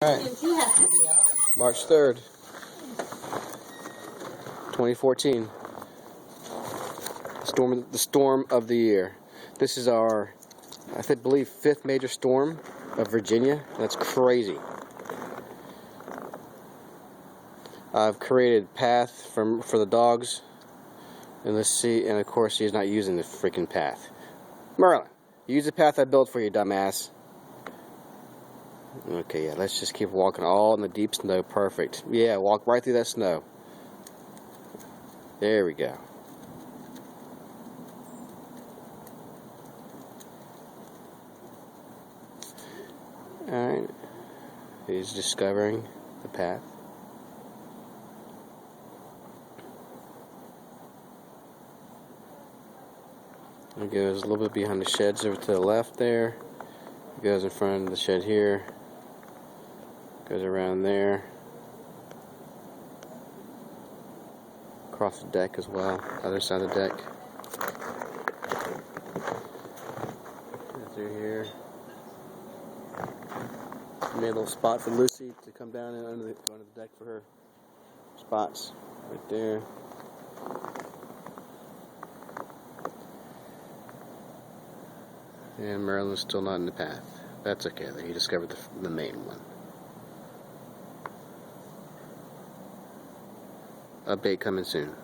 Alright, March 3rd, 2014. The storm of the year. This is our, I believe, 5th major storm of Virginia. That's crazy. I've created a path for the dogs, and let's see. And of course, he's not using the freaking path. Merlin, use the path I built for you, dumbass. Okay, yeah, let's just keep walking all in the deep snow. Perfect. Yeah, walk right through that snow. There we go. Alright. He's discovering the path. He goes a little bit behind the sheds over to the left there. He goes in front of the shed here. Goes around there. Across the deck as well. Other side of the deck. Through here. Made a little spot for Lucy to come down and under the deck for her spots. Right there. And Merlin's still not in the path. That's okay though. He discovered the main one. Update coming soon.